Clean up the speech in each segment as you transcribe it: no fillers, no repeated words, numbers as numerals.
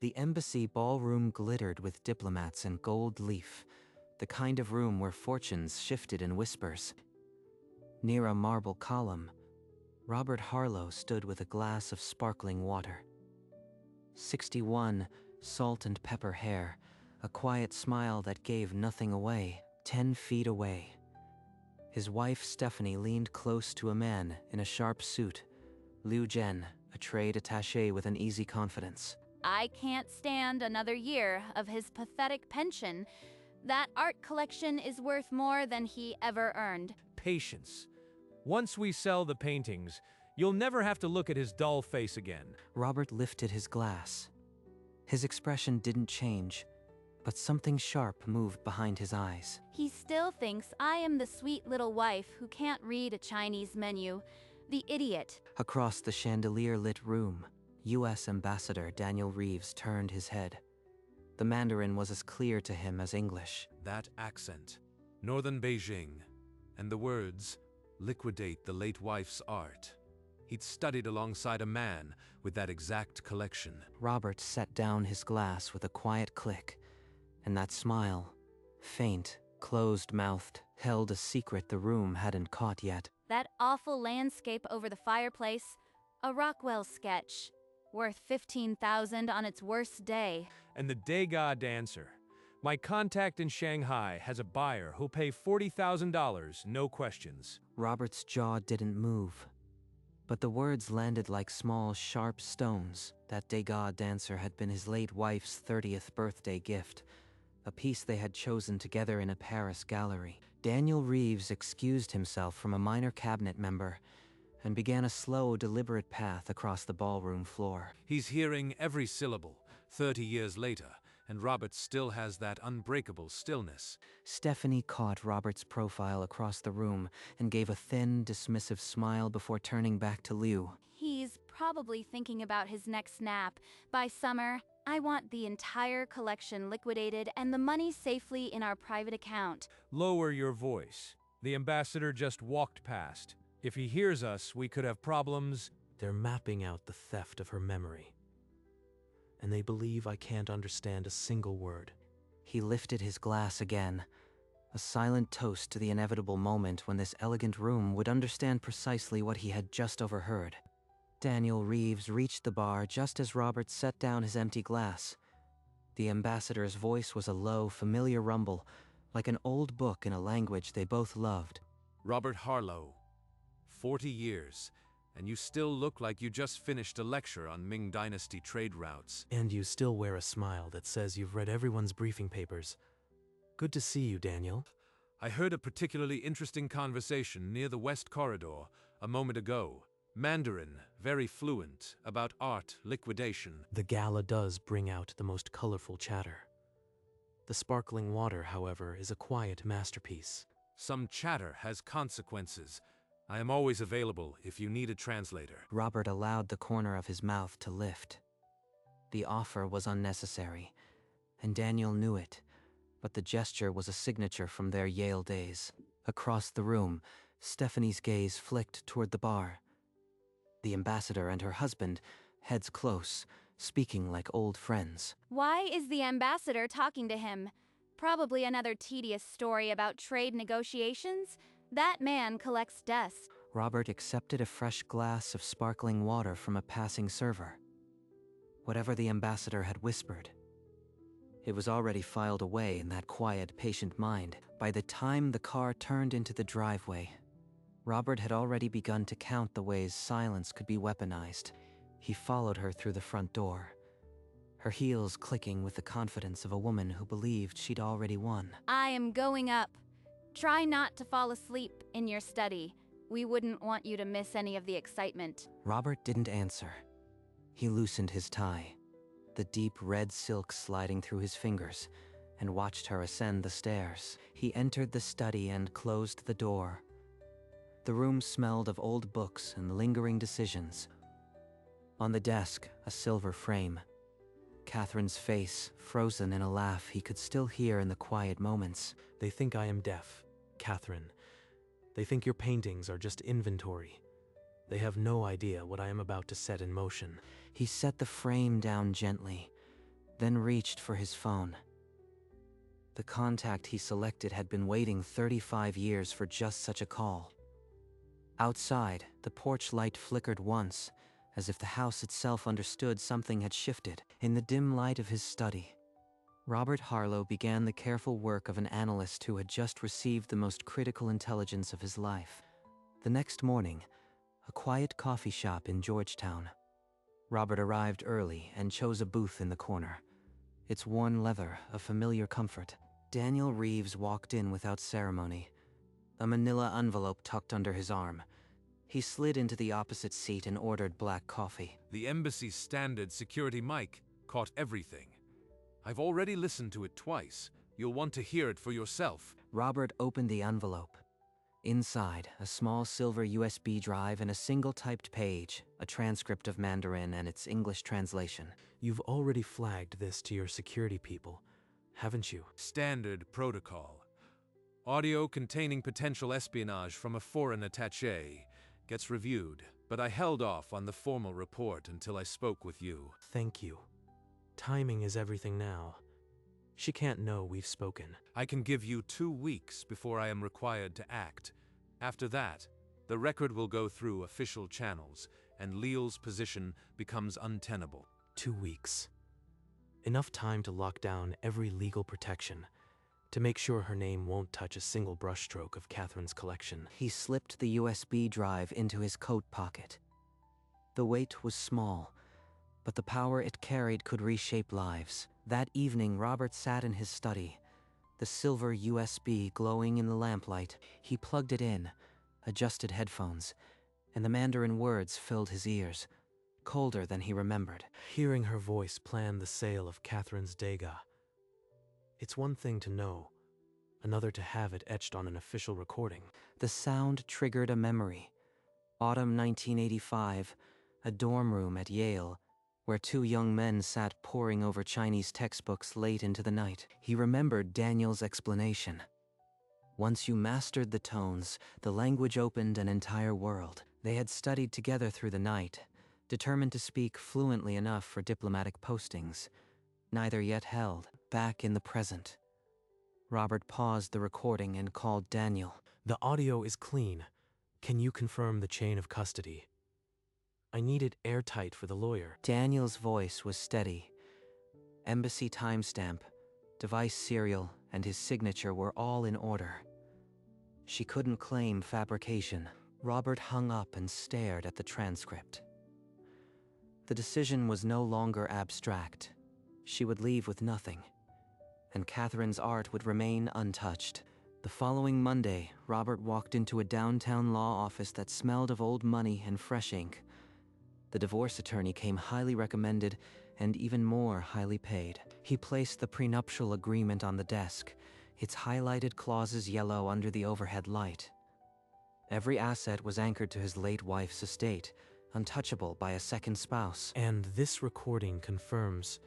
The embassy ballroom glittered with diplomats and gold leaf, the kind of room where fortunes shifted in whispers. Near a marble column, Robert Harlow stood with a glass of sparkling water. 61, salt and pepper hair, a quiet smile that gave nothing away, 10 feet away. His wife Stephanie leaned close to a man in a sharp suit, Liu Zhen, a trade attaché with an easy confidence. I can't stand another year of his pathetic pension. That art collection is worth more than he ever earned. Patience. Once we sell the paintings, you'll never have to look at his dull face again. Robert lifted his glass. His expression didn't change, but something sharp moved behind his eyes. He still thinks I am the sweet little wife who can't read a Chinese menu. The idiot. Across the chandelier-lit room, U.S. Ambassador Daniel Reeves turned his head. The Mandarin was as clear to him as English. That accent, Northern Beijing, and the words, liquidate the late wife's art. He'd studied alongside a man with that exact collection. Robert set down his glass with a quiet click, and that smile, faint, closed-mouthed, held a secret the room hadn't caught yet. That awful landscape over the fireplace, a Rockwell sketch, worth $15,000 on its worst day. And the Degas dancer. My contact in Shanghai has a buyer who'll pay $40,000, no questions. Robert's jaw didn't move, but the words landed like small, sharp stones. That Degas dancer had been his late wife's 30th birthday gift, a piece they had chosen together in a Paris gallery. Daniel Reeves excused himself from a minor cabinet member and began a slow, deliberate path across the ballroom floor. He's hearing every syllable, 30 years later, and Robert still has that unbreakable stillness. Stephanie caught Robert's profile across the room and gave a thin, dismissive smile before turning back to Liu. He's probably thinking about his next nap. By summer, I want the entire collection liquidated and the money safely in our private account. Lower your voice. The ambassador just walked past. If he hears us, we could have problems. They're mapping out the theft of her memory, and they believe I can't understand a single word. He lifted his glass again, a silent toast to the inevitable moment when this elegant room would understand precisely what he had just overheard. Daniel Reeves reached the bar just as Robert set down his empty glass. The ambassador's voice was a low, familiar rumble, like an old book in a language they both loved. Robert Harlow, 40 years, and you still look like you just finished a lecture on Ming Dynasty trade routes. And you still wear a smile that says you've read everyone's briefing papers. Good to see you, Daniel. I heard a particularly interesting conversation near the West Corridor a moment ago. Mandarin, very fluent, about art liquidation. The gala does bring out the most colorful chatter. The sparkling water, however, is a quiet masterpiece. Some chatter has consequences. I am always available if you need a translator. Robert allowed the corner of his mouth to lift. The offer was unnecessary, and Daniel knew it, but the gesture was a signature from their Yale days. Across the room, Stephanie's gaze flicked toward the bar. The ambassador and her husband, heads close, speaking like old friends. Why is the ambassador talking to him? Probably another tedious story about trade negotiations. That man collects dust. Robert accepted a fresh glass of sparkling water from a passing server. Whatever the ambassador had whispered, it was already filed away in that quiet, patient mind. By the time the car turned into the driveway, Robert had already begun to count the ways silence could be weaponized. He followed her through the front door, her heels clicking with the confidence of a woman who believed she'd already won. I am going up. Try not to fall asleep in your study. We wouldn't want you to miss any of the excitement. Robert didn't answer. He loosened his tie, the deep red silk sliding through his fingers, and watched her ascend the stairs. He entered the study and closed the door. The room smelled of old books and lingering decisions. On the desk, a silver frame. Catherine's face, frozen in a laugh he could still hear in the quiet moments. They think I am deaf, Catherine. They think your paintings are just inventory. They have no idea what I am about to set in motion. He set the frame down gently, then reached for his phone. The contact he selected had been waiting 35 years for just such a call. Outside, the porch light flickered once, as if the house itself understood something had shifted. In the dim light of his study, Robert Harlow began the careful work of an analyst who had just received the most critical intelligence of his life. The next morning, a quiet coffee shop in Georgetown. Robert arrived early and chose a booth in the corner. Its worn leather, a familiar comfort. Daniel Reeves walked in without ceremony, a manila envelope tucked under his arm. He slid into the opposite seat and ordered black coffee. The embassy's standard security mic caught everything. I've already listened to it twice. You'll want to hear it for yourself. Robert opened the envelope. Inside, a small silver USB drive and a single typed page, a transcript of Mandarin and its English translation. You've already flagged this to your security people, haven't you? Standard protocol. Audio containing potential espionage from a foreign attaché gets reviewed, but I held off on the formal report until I spoke with you. Thank you. Timing is everything now. She can't know we've spoken. I can give you 2 weeks before I am required to act. After that, the record will go through official channels, and Leal's position becomes untenable. 2 weeks. Enough time to lock down every legal protection, to make sure her name won't touch a single brushstroke of Catherine's collection. He slipped the USB drive into his coat pocket. The weight was small, but the power it carried could reshape lives. That evening, Robert sat in his study, the silver USB glowing in the lamplight. He plugged it in, adjusted headphones, and the Mandarin words filled his ears, colder than he remembered. Hearing her voice plan the sale of Catherine's Degas. It's one thing to know, another to have it etched on an official recording. The sound triggered a memory. Autumn 1985, a dorm room at Yale, where 2 young men sat poring over Chinese textbooks late into the night. He remembered Daniel's explanation. Once you mastered the tones, the language opened an entire world. They had studied together through the night, determined to speak fluently enough for diplomatic postings. Neither yet held. Back in the present, Robert paused the recording and called Daniel. The audio is clean. Can you confirm the chain of custody? I need it airtight for the lawyer. Daniel's voice was steady. Embassy timestamp, device serial, and his signature were all in order. She couldn't claim fabrication. Robert hung up and stared at the transcript. The decision was no longer abstract. She would leave with nothing, and Catherine's art would remain untouched. The following Monday, Robert walked into a downtown law office that smelled of old money and fresh ink. The divorce attorney came highly recommended and even more highly paid. He placed the prenuptial agreement on the desk, its highlighted clauses yellow under the overhead light. Every asset was anchored to his late wife's estate, untouchable by a second spouse. And this recording confirms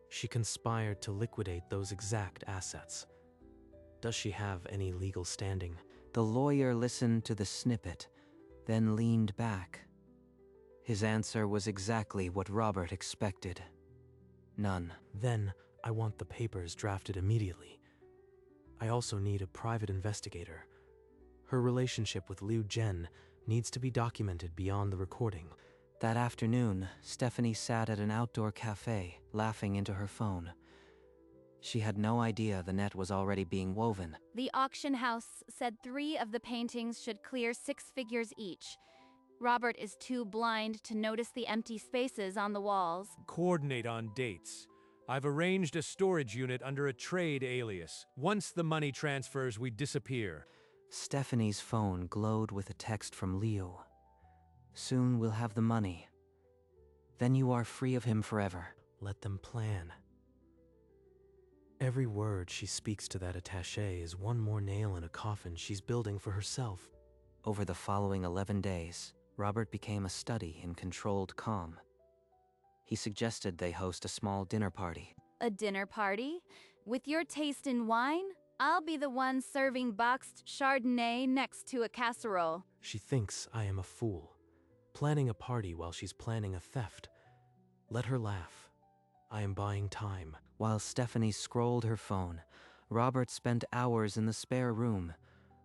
she conspired to liquidate those exact assets. Does she have any legal standing? The lawyer listened to the snippet, then leaned back. His answer was exactly what Robert expected. None. Then I want the papers drafted immediately. I also need a private investigator. Her relationship with Liu Zhen needs to be documented beyond the recording. That afternoon, Stephanie sat at an outdoor cafe, laughing into her phone. She had no idea the net was already being woven. The auction house said 3 of the paintings should clear 6 figures each. Robert is too blind to notice the empty spaces on the walls. Coordinate on dates. I've arranged a storage unit under a trade alias. Once the money transfers, we disappear. Stephanie's phone glowed with a text from Leo. Soon we'll have the money. Then you are free of him forever. Let them plan. Every word she speaks to that attaché is one more nail in a coffin she's building for herself. Over the following 11 days, Robert became a study in controlled calm. He suggested they host a small dinner party. A dinner party? With your taste in wine? I'll be the one serving boxed Chardonnay next to a casserole. She thinks I am a fool, planning a party while she's planning a theft. Let her laugh. I am buying time. While Stephanie scrolled her phone, Robert spent hours in the spare room,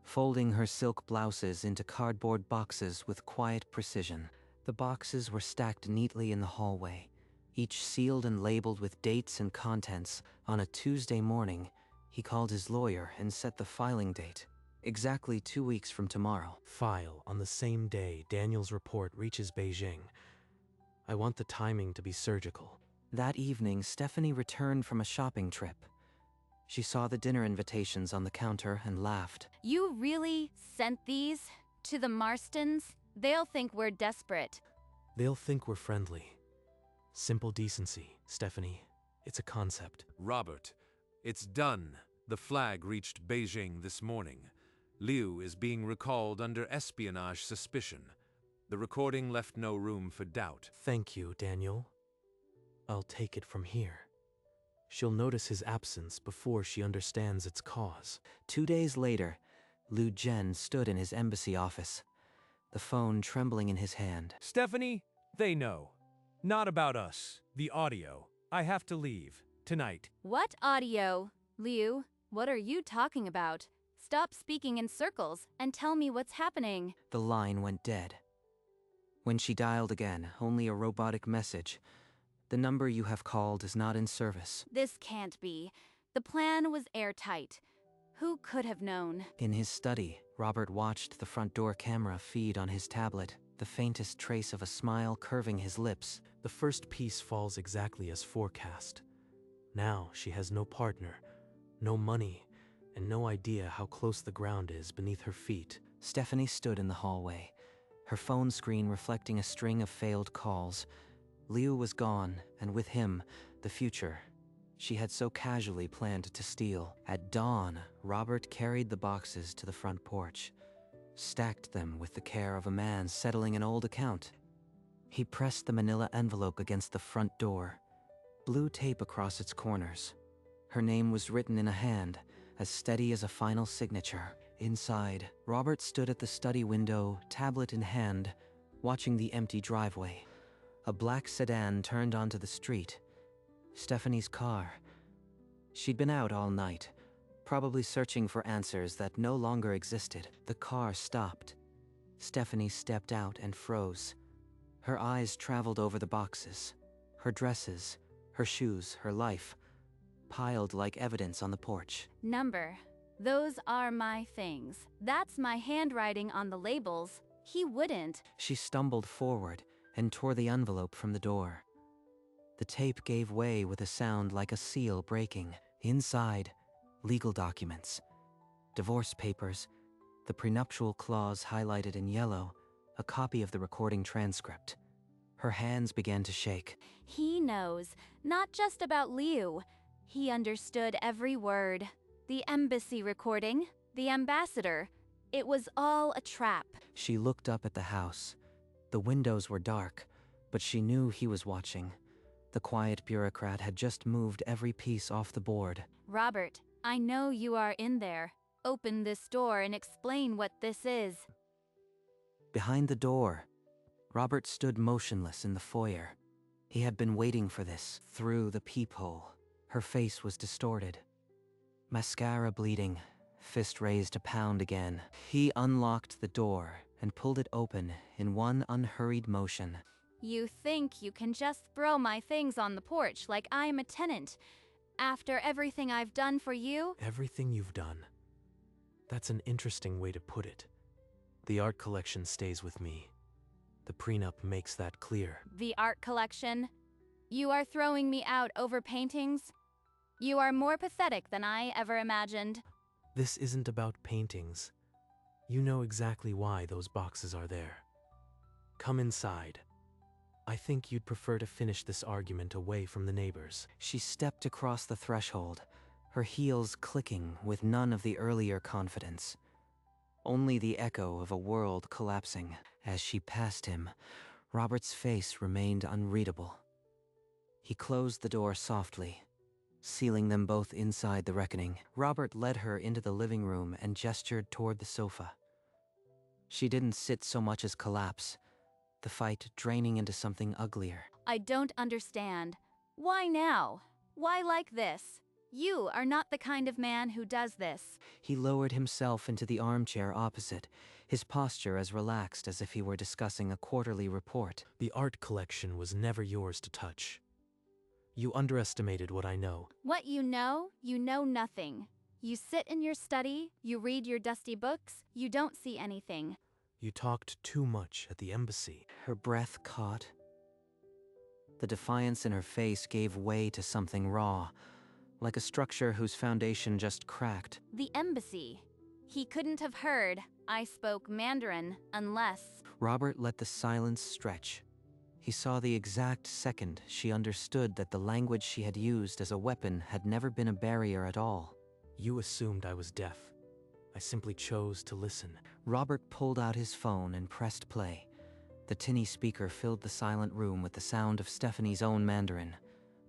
folding her silk blouses into cardboard boxes with quiet precision. The boxes were stacked neatly in the hallway, each sealed and labeled with dates and contents. On a Tuesday morning, he called his lawyer and set the filing date. Exactly 2 weeks from tomorrow. File on the same day Daniel's report reaches Beijing. I want the timing to be surgical. That evening, Stephanie returned from a shopping trip. She saw the dinner invitations on the counter and laughed. You really sent these to the Marstons? They'll think we're desperate. They'll think we're friendly. Simple decency, Stephanie. It's a concept. Robert, it's done. The flag reached Beijing this morning. Liu is being recalled under espionage suspicion. The recording left no room for doubt. Thank you, Daniel. I'll take it from here. She'll notice his absence before she understands its cause. 2 days later, Liu Zhen stood in his embassy office, the phone trembling in his hand. Stephanie, they know. Not about us. The audio. I have to leave. Tonight. What audio? Liu, what are you talking about? Stop speaking in circles and tell me what's happening. The line went dead. When she dialed again, only a robotic message. The number you have called is not in service. This can't be. The plan was airtight. Who could have known? In his study, Robert watched the front door camera feed on his tablet, the faintest trace of a smile curving his lips. The first piece falls exactly as forecast. Now she has no partner, no money, and no idea how close the ground is beneath her feet. Stephanie stood in the hallway, her phone screen reflecting a string of failed calls. Liu was gone, and with him, the future she had so casually planned to steal. At dawn, Robert carried the boxes to the front porch, stacked them with the care of a man settling an old account. He pressed the manila envelope against the front door, blue tape across its corners. Her name was written in a hand, as steady as a final signature. Inside, Robert stood at the study window, tablet in hand, watching the empty driveway. A black sedan turned onto the street. Stephanie's car. She'd been out all night, probably searching for answers that no longer existed. The car stopped. Stephanie stepped out and froze. Her eyes traveled over the boxes. Her dresses, her shoes, her life, piled like evidence on the porch. Number. Those are my things. That's my handwriting on the labels. He wouldn't. She stumbled forward and tore the envelope from the door. The tape gave way with a sound like a seal breaking. Inside, legal documents, divorce papers, the prenuptial clause highlighted in yellow, a copy of the recording transcript. Her hands began to shake. He knows, not just about Liu. He understood every word. The embassy recording, the ambassador. It was all a trap. She looked up at the house. The windows were dark, but she knew he was watching. The quiet bureaucrat had just moved every piece off the board. Robert, I know you are in there. Open this door and explain what this is. Behind the door, Robert stood motionless in the foyer. He had been waiting for this. Through the peephole, her face was distorted. Mascara bleeding, fist raised to pound again. He unlocked the door and pulled it open in one unhurried motion. You think you can just throw my things on the porch like I'm a tenant, after everything I've done for you? Everything you've done. That's an interesting way to put it. The art collection stays with me. The prenup makes that clear. The art collection? You are throwing me out over paintings? You are more pathetic than I ever imagined. This isn't about paintings. You know exactly why those boxes are there. Come inside. I think you'd prefer to finish this argument away from the neighbors. She stepped across the threshold, her heels clicking with none of the earlier confidence. Only the echo of a world collapsing. As she passed him, Robert's face remained unreadable. He closed the door softly, sealing them both inside the reckoning. Robert led her into the living room and gestured toward the sofa. She didn't sit so much as collapse, the fight draining into something uglier. I don't understand. Why now? Why like this? You are not the kind of man who does this. He lowered himself into the armchair opposite, his posture as relaxed as if he were discussing a quarterly report. The art collection was never yours to touch. You underestimated what I know. What you know nothing. You sit in your study, you read your dusty books, you don't see anything. You talked too much at the embassy. Her breath caught. The defiance in her face gave way to something raw, like a structure whose foundation just cracked. The embassy. He couldn't have heard. I spoke Mandarin, unless... Robert let the silence stretch. He saw the exact second she understood that the language she had used as a weapon had never been a barrier at all. You assumed I was deaf. I simply chose to listen. Robert pulled out his phone and pressed play. The tinny speaker filled the silent room with the sound of Stephanie's own Mandarin.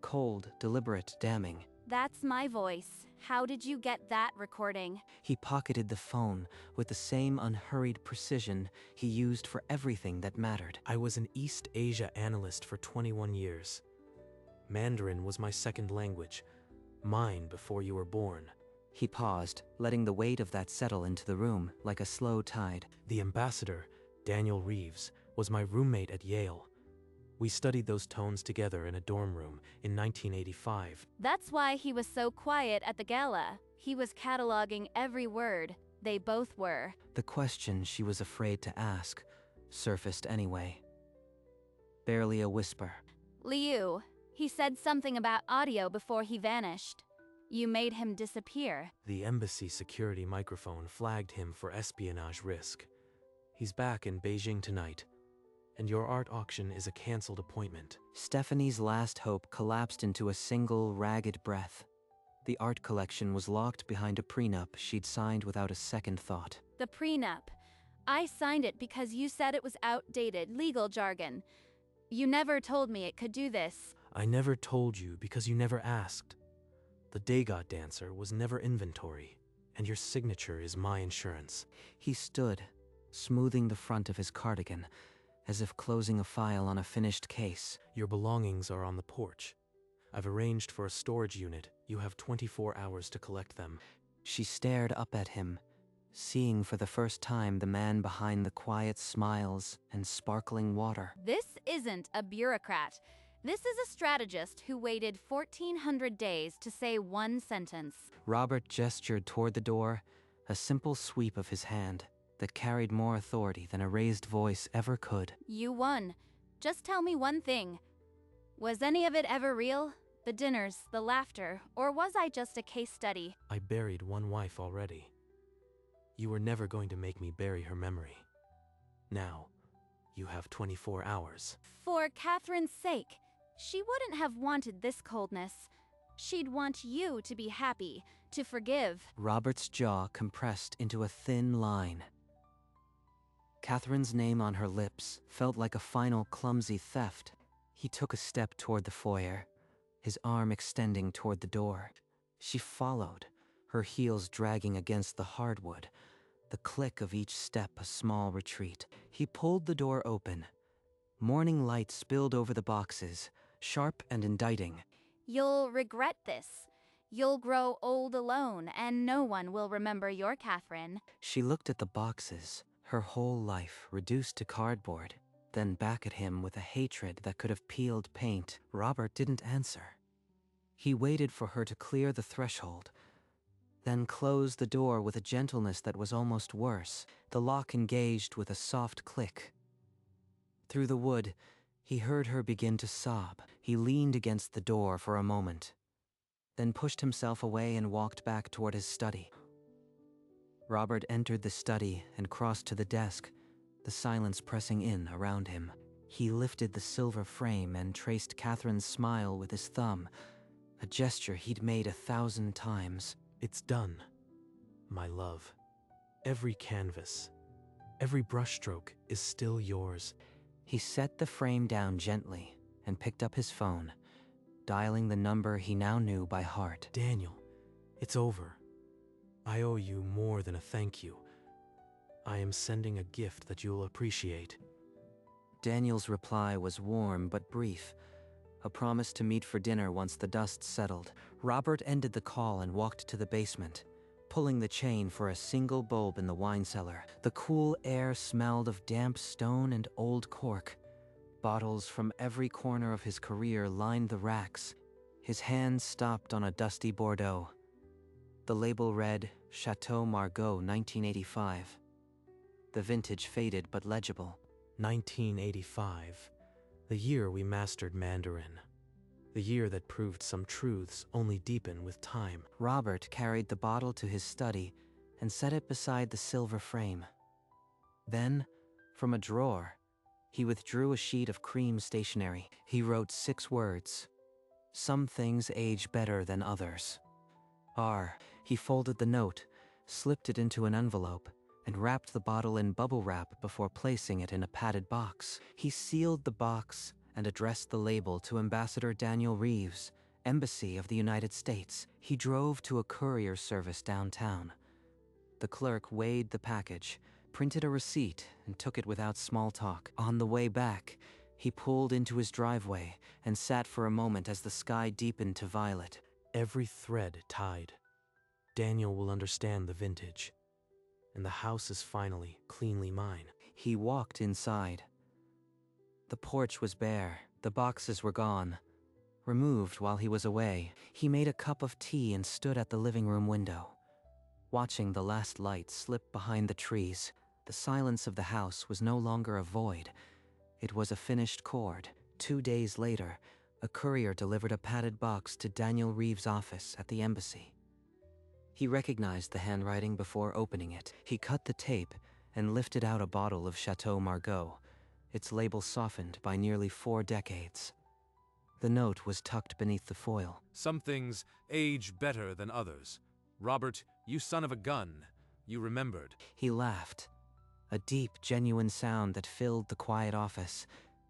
Cold, deliberate, damning. That's my voice. How did you get that recording? He pocketed the phone with the same unhurried precision he used for everything that mattered. I was an East Asia analyst for 21 years. Mandarin was my second language, mine before you were born. He paused, letting the weight of that settle into the room like a slow tide. The ambassador, Daniel Reeves, was my roommate at Yale. We studied those tones together in a dorm room in 1985. That's why he was so quiet at the gala. He was cataloging every word. They both were. The question she was afraid to ask surfaced anyway. Barely a whisper. Liu. He said something about audio before he vanished. You made him disappear. The embassy security microphone flagged him for espionage risk. He's back in Beijing tonight, and your art auction is a cancelled appointment. Stephanie's last hope collapsed into a single, ragged breath. The art collection was locked behind a prenup she'd signed without a second thought. The prenup. I signed it because you said it was outdated legal jargon. You never told me it could do this. I never told you because you never asked. The Dagot dancer was never inventory, and your signature is my insurance. He stood, smoothing the front of his cardigan, as if closing a file on a finished case. Your belongings are on the porch. I've arranged for a storage unit. You have 24 hours to collect them. She stared up at him, seeing for the first time the man behind the quiet smiles and sparkling water. This isn't a bureaucrat. This is a strategist who waited 1,400 days to say one sentence. Robert gestured toward the door, a simple sweep of his hand that carried more authority than a raised voice ever could. You won. Just tell me one thing. Was any of it ever real? The dinners, the laughter, or was I just a case study? I buried one wife already. You were never going to make me bury her memory. Now, you have 24 hours. For Catherine's sake, she wouldn't have wanted this coldness. She'd want you to be happy, to forgive. Robert's jaw compressed into a thin line. Catherine's name on her lips felt like a final clumsy theft. He took a step toward the foyer, his arm extending toward the door. She followed, her heels dragging against the hardwood, the click of each step a small retreat. He pulled the door open. Morning light spilled over the boxes, sharp and indicting. You'll regret this. You'll grow old alone, and no one will remember your Catherine. She looked at the boxes, her whole life reduced to cardboard, then back at him with a hatred that could have peeled paint. Robert didn't answer. He waited for her to clear the threshold, then closed the door with a gentleness that was almost worse. The lock engaged with a soft click. Through the wood, he heard her begin to sob. He leaned against the door for a moment, then pushed himself away and walked back toward his study. Robert entered the study and crossed to the desk, the silence pressing in around him. He lifted the silver frame and traced Catherine's smile with his thumb, a gesture he'd made 1,000 times. It's done, my love. Every canvas, every brushstroke is still yours. He set the frame down gently and picked up his phone, dialing the number he now knew by heart. Daniel, it's over. I owe you more than a thank you. I am sending a gift that you'll appreciate. Daniel's reply was warm but brief, a promise to meet for dinner once the dust settled. Robert ended the call and walked to the basement, pulling the chain for a single bulb in the wine cellar. The cool air smelled of damp stone and old cork. Bottles from every corner of his career lined the racks. His hand stopped on a dusty Bordeaux. The label read, Chateau Margaux 1985. The vintage faded but legible. 1985, the year we mastered Mandarin. The year that proved some truths only deepen with time. Robert carried the bottle to his study and set it beside the silver frame. Then, from a drawer, he withdrew a sheet of cream stationery. He wrote 6 words. Some things age better than others. He folded the note, slipped it into an envelope, and wrapped the bottle in bubble wrap before placing it in a padded box. He sealed the box and addressed the label to Ambassador Daniel Reeves, Embassy of the United States. He drove to a courier service downtown. The clerk weighed the package, printed a receipt, and took it without small talk. On the way back, he pulled into his driveway and sat for a moment as the sky deepened to violet. Every thread tied. Daniel will understand the vintage. And the house is finally cleanly mine. He walked inside. The porch was bare. The boxes were gone, removed while he was away. He made a cup of tea and stood at the living room window, watching the last light slip behind the trees. The silence of the house was no longer a void. It was a finished chord. 2 days later, a courier delivered a padded box to Daniel Reeves' office at the embassy. He recognized the handwriting before opening it. He cut the tape and lifted out a bottle of Chateau Margaux, its label softened by nearly 4 decades. The note was tucked beneath the foil. Some things age better than others. Robert, you son of a gun. You remembered. He laughed, a deep, genuine sound that filled the quiet office,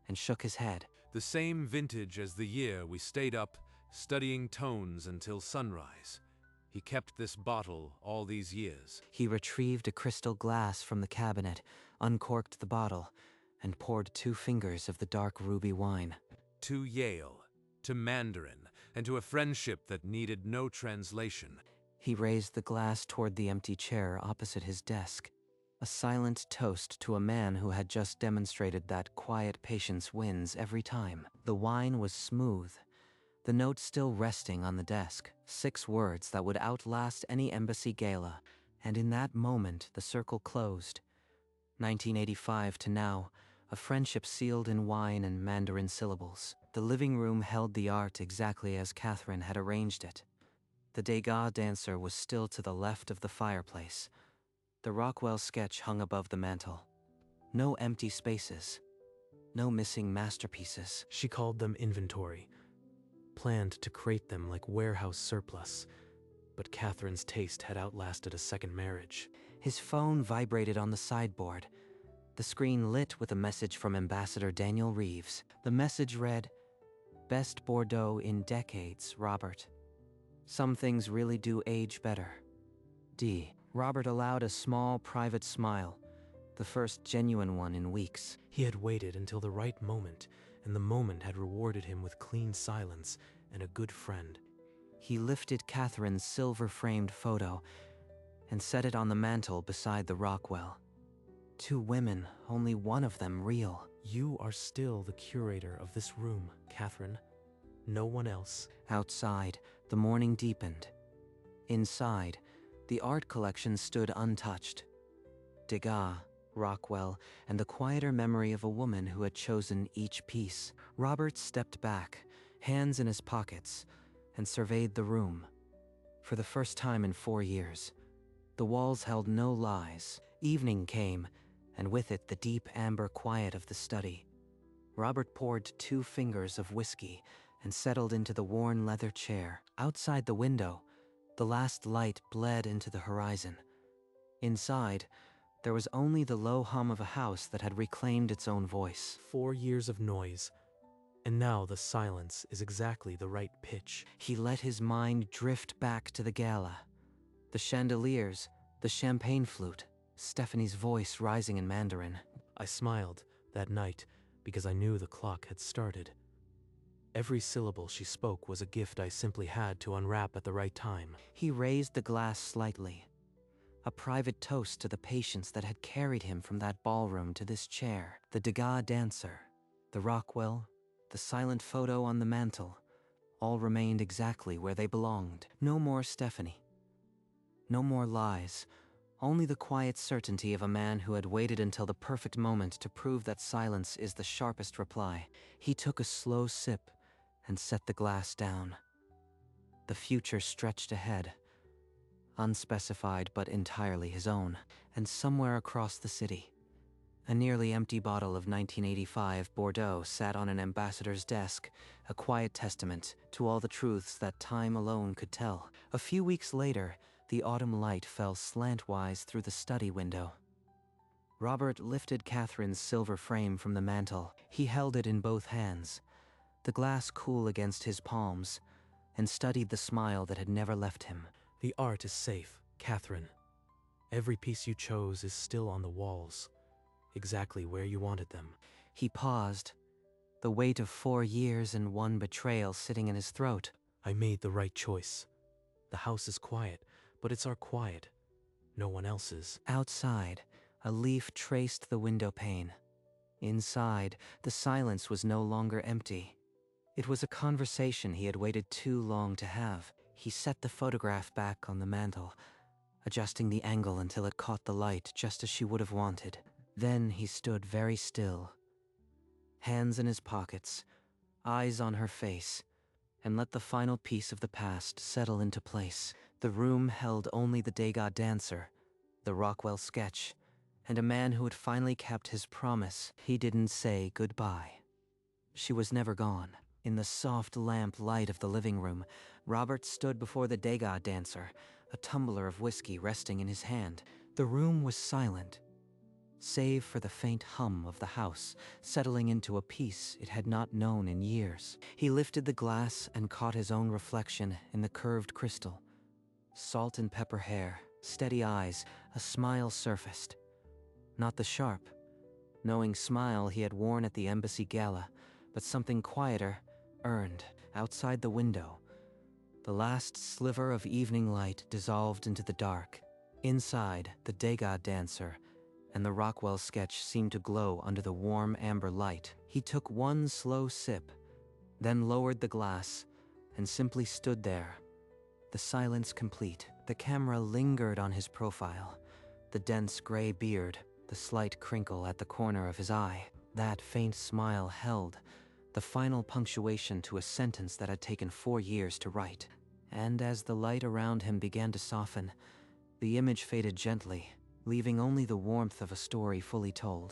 and shook his head. The same vintage as the year we stayed up, studying tones until sunrise. He kept this bottle all these years. He retrieved a crystal glass from the cabinet, uncorked the bottle, and poured 2 fingers of the dark ruby wine. To Yale, to Mandarin, and to a friendship that needed no translation. He raised the glass toward the empty chair opposite his desk, a silent toast to a man who had just demonstrated that quiet patience wins every time. The wine was smooth, the note still resting on the desk. 6 words that would outlast any embassy gala, and in that moment the circle closed. 1985 to now, a friendship sealed in wine and Mandarin syllables. The living room held the art exactly as Catherine had arranged it. The Degas dancer was still to the left of the fireplace. The Rockwell sketch hung above the mantel. No empty spaces. No missing masterpieces. She called them inventory, planned to crate them like warehouse surplus. But Catherine's taste had outlasted a second marriage. His phone vibrated on the sideboard. The screen lit with a message from Ambassador Daniel Reeves. The message read, "Best Bordeaux in decades, Robert. Some things really do age better. D." Robert allowed a small, private smile, the first genuine one in weeks. He had waited until the right moment, and the moment had rewarded him with clean silence and a good friend. He lifted Catherine's silver-framed photo and set it on the mantel beside the Rockwell. 2 women, only one of them real. You are still the curator of this room, Catherine. No one else. Outside, the morning deepened. Inside, the art collection stood untouched. Degas, Rockwell, and the quieter memory of a woman who had chosen each piece. Robert stepped back, hands in his pockets, and surveyed the room. For the first time in 4 years, the walls held no lies. Evening came, and with it the deep amber quiet of the study. Robert poured 2 fingers of whiskey and settled into the worn leather chair. Outside the window, the last light bled into the horizon. Inside, there was only the low hum of a house that had reclaimed its own voice. 4 years of noise, and now the silence is exactly the right pitch. He let his mind drift back to the gala. The chandeliers, the champagne flute, Stephanie's voice rising in Mandarin. I smiled that night because I knew the clock had started. Every syllable she spoke was a gift I simply had to unwrap at the right time. He raised the glass slightly, a private toast to the patience that had carried him from that ballroom to this chair. The Degas dancer, the Rockwell, the silent photo on the mantel, all remained exactly where they belonged. No more Stephanie. No more lies. Only the quiet certainty of a man who had waited until the perfect moment to prove that silence is the sharpest reply. He took a slow sip and set the glass down. The future stretched ahead, unspecified but entirely his own. And somewhere across the city, a nearly empty bottle of 1985 Bordeaux sat on an ambassador's desk, a quiet testament to all the truths that time alone could tell. A few weeks later, the autumn light fell slantwise through the study window. Robert lifted Catherine's silver frame from the mantel. He held it in both hands, the glass cool against his palms, and studied the smile that had never left him. The art is safe, Catherine. Every piece you chose is still on the walls, exactly where you wanted them. He paused, the weight of 4 years and one betrayal sitting in his throat. I made the right choice. The house is quiet, but it's our quiet. No one else's. Outside, a leaf traced the window pane. Inside, the silence was no longer empty. It was a conversation he had waited too long to have. He set the photograph back on the mantel, adjusting the angle until it caught the light just as she would have wanted. Then he stood very still, hands in his pockets, eyes on her face, and let the final piece of the past settle into place. The room held only the Degas dancer, the Rockwell sketch, and a man who had finally kept his promise. He didn't say goodbye. She was never gone. In the soft lamp light of the living room, Robert stood before the Degas dancer, a tumbler of whiskey resting in his hand. The room was silent, save for the faint hum of the house, settling into a peace it had not known in years. He lifted the glass and caught his own reflection in the curved crystal. Salt and pepper hair, steady eyes, a smile surfaced. Not the sharp, knowing smile he had worn at the embassy gala, but something quieter, earned. Outside the window, the last sliver of evening light dissolved into the dark. Inside, the Degas dancer and the Rockwell sketch seemed to glow under the warm amber light. He took one slow sip, then lowered the glass and simply stood there, the silence complete. The camera lingered on his profile, the dense gray beard, the slight crinkle at the corner of his eye. That faint smile held, the final punctuation to a sentence that had taken 4 years to write. And as the light around him began to soften, the image faded gently, leaving only the warmth of a story fully told.